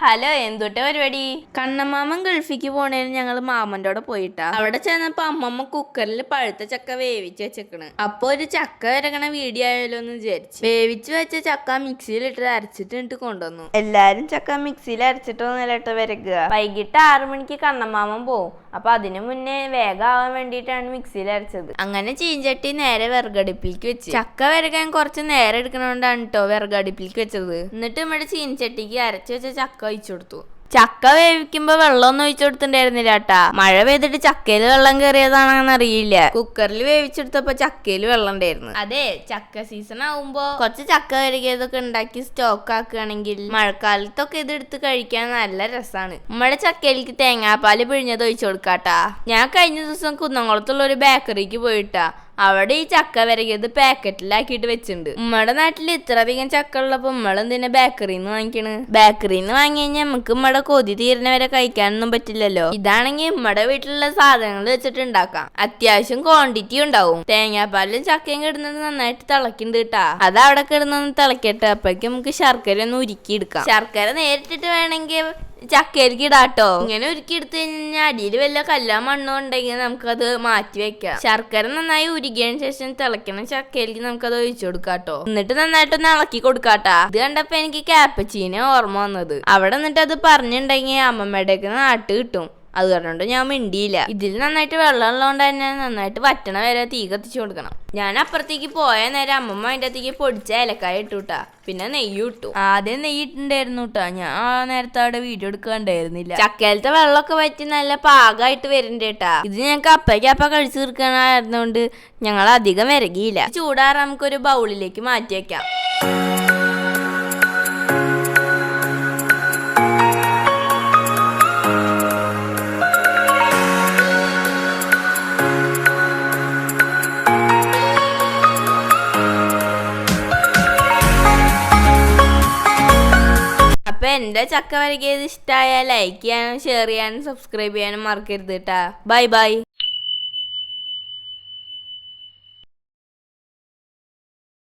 Hello, എന്തുട്ടെ പരിപാടി? കണ്ണമാമൻ ഗൾഫിക്ക് പോണേന് ഞങ്ങള് മാമന്റെ കൂടെ പോയിട്ടാ. അവിടെ ചെന്നപ്പോ അമ്മമ്മ കുക്കറിൽ പഴുത്ത ചക്ക വേവിച്ച് വെച്ചേക്കണ്. അപ്പൊ ഒരു ചക്ക വരകണ വീഡിയോ ആയാലോ എന്ന് വിചാരിച്ചു. വേവിച്ച് വെച്ച ചക്ക മിക്സിയിലിട്ട് അരച്ചിട്ട് കൊണ്ടുവന്നു. എല്ലാരും ചക്ക മിക്സിയിൽ അരച്ചിട്ടൊന്നല്ലിട്ട് വരക്കുക. വൈകിട്ട് 6 മണിക്ക് കണ്ണമാമൻ പോവും. അപ്പൊ അതിനു മുന്നേ വേഗം ആവാൻ വേണ്ടിയിട്ടാണ് മിക്സിയിൽ അരച്ചത്. അങ്ങനെ ചീഞ്ചട്ടി നേരെ വിറകടുപ്പിലേക്ക് വെച്ച്. ചക്ക വരകാൻ കുറച്ച് നേരം എടുക്കണോണ്ടാണ് കേട്ടോ വിറകടുപ്പിലേക്ക് വെച്ചത്. എന്നിട്ട് നമ്മുടെ ചീനച്ചട്ടിക്ക് അരച്ചു വെച്ച ചക്ക ഒഴിച്ചു കൊടുത്തു. ചക്ക വേവിക്കുമ്പോ വെള്ളമൊന്നും ഒഴിച്ചു കൊടുത്തിട്ടുണ്ടായിരുന്നില്ല കേട്ടാ. മഴ പെയ്തിട്ട് ചക്കയില് വെള്ളം കയറിയതാണെന്ന് അറിയില്ല. കുക്കറിൽ വേവിച്ചെടുത്തപ്പോ ചക്കയില് വെള്ളം ഉണ്ടായിരുന്നു. അതെ, ചക്ക സീസൺ ആവുമ്പോ കുറച്ച് ചക്ക വരകിയതൊക്കെ ഉണ്ടാക്കി സ്റ്റോക്ക് ആക്കുകയാണെങ്കിൽ മഴക്കാലത്തൊക്കെ ഇത് എടുത്ത് കഴിക്കാൻ നല്ല രസമാണ്. നമ്മുടെ ചക്കയിലേക്ക് തേങ്ങാപ്പാല് പിഴിഞ്ഞത് ഒഴിച്ചു കൊടുക്കാട്ടാ. ഞാൻ കഴിഞ്ഞ ദിവസം കുന്നംകുളത്തുള്ള ഒരു ബേക്കറിക്ക് പോയിട്ടാ. അവിടെ ഈ ചക്ക വരകിയത് പാക്കറ്റിലാക്കിയിട്ട് വെച്ചിട്ടുണ്ട്. ഉമ്മയുടെ നാട്ടിൽ ഇത്രയധികം ചക്ക ഉള്ളപ്പോ നമ്മളെന്തിനാ ബേക്കറിന്ന് വാങ്ങിക്കണ്? ബേക്കറിന്ന് വാങ്ങി കഴിഞ്ഞാൽ നമുക്ക് ഉമ്മയുടെ കൊതി തീരുന്ന വരെ കഴിക്കാനൊന്നും പറ്റില്ലല്ലോ. ഇതാണെങ്കിൽ ഉമ്മയുടെ വീട്ടിലുള്ള സാധനങ്ങൾ വെച്ചിട്ട് ഉണ്ടാക്കാം. അത്യാവശ്യം ക്വാണ്ടിറ്റി ഉണ്ടാവും. തേങ്ങാപ്പാലും ചക്കയും കിടന്നത് നന്നായിട്ട് തിളക്കുന്നുണ്ട് കേട്ടാ. അത് അവിടെ കിടന്നൊന്ന് തിളക്കട്ടെ. അപ്പോഴേക്കും നമുക്ക് ശർക്കര ഒന്ന് ഉരുക്കി എടുക്കാം. ശർക്കര നേരിട്ടിട്ട് വേണമെങ്കിൽ ചക്കയിലേക്ക് ഇടാട്ടോ. ഇങ്ങനെ ഉരുക്കി എടുത്തു കഴിഞ്ഞാൽ അടിയിൽ വല്ല കല്ലാ മണ്ണോ ഉണ്ടെങ്കിൽ നമുക്കത് മാറ്റി വെക്കാം. ശർക്കര നന്നായി ഉരുകിയതിനു ശേഷം തിളയ്ക്കണ ചക്കയിലേക്ക് നമുക്കത് ഒഴിച്ചു കൊടുക്കാട്ടോ. എന്നിട്ട് നന്നായിട്ടൊന്ന് ഇളക്കി കൊടുക്കാട്ടാ. ഇത് കണ്ടപ്പോ എനിക്ക് ക്യാപ്പച്ചീനോ ഓർമ്മ വന്നത്. അവിടെ എന്നിട്ട് അത് പറഞ്ഞിട്ടുണ്ടെങ്കിൽ അമ്മമ്മയുടെയൊക്കെ നാട്ട് കിട്ടും. അത് പറഞ്ഞോണ്ട് ഞാൻ മിണ്ടിയില്ല. ഇതിൽ നന്നായിട്ട് വെള്ളം ഉള്ളതുകൊണ്ട് തന്നെ നന്നായിട്ട് വറ്റണ വരെ തീ കത്തിച്ചു കൊടുക്കണം. ഞാൻ അപ്പുറത്തേക്ക് പോയ നേരം അമ്മമ്മ അതിൻ്റെ അകത്തേക്ക് പൊടിച്ച ഏലക്കായ ഇട്ടുട്ടാ. പിന്നെ നെയ്യ് ഇട്ടു. ആദ്യം നെയ്യ് ഇട്ടുണ്ടായിരുന്നു കേട്ടാ. ഞാൻ ആ നേരത്തെ അവിടെ വീഡിയോ എടുക്കാണ്ടായിരുന്നില്ല. ചക്കയിലത്തെ വെള്ളമൊക്കെ വറ്റി നല്ല പാകമായിട്ട് വരുന്നുണ്ട് കേട്ടാ. ഇത് ഞങ്ങൾക്ക് അപ്പയ്ക്കപ്പ കഴിച്ചു തീർക്കാനായിരുന്നോണ്ട് ഞങ്ങൾ അധികം വിരകിയില്ല. ചൂടാറാൻ നമുക്കൊരു ബൗളിലേക്ക് മാറ്റി വെക്കാം. അപ്പൊ എന്റെ ചക്ക വരകിയത് ഇഷ്ടമായ ലൈക്ക് ചെയ്യാനും ഷെയർ ചെയ്യാനും സബ്സ്ക്രൈബ് ചെയ്യാനും മറക്കരുത് കേട്ടാ. Bye bye.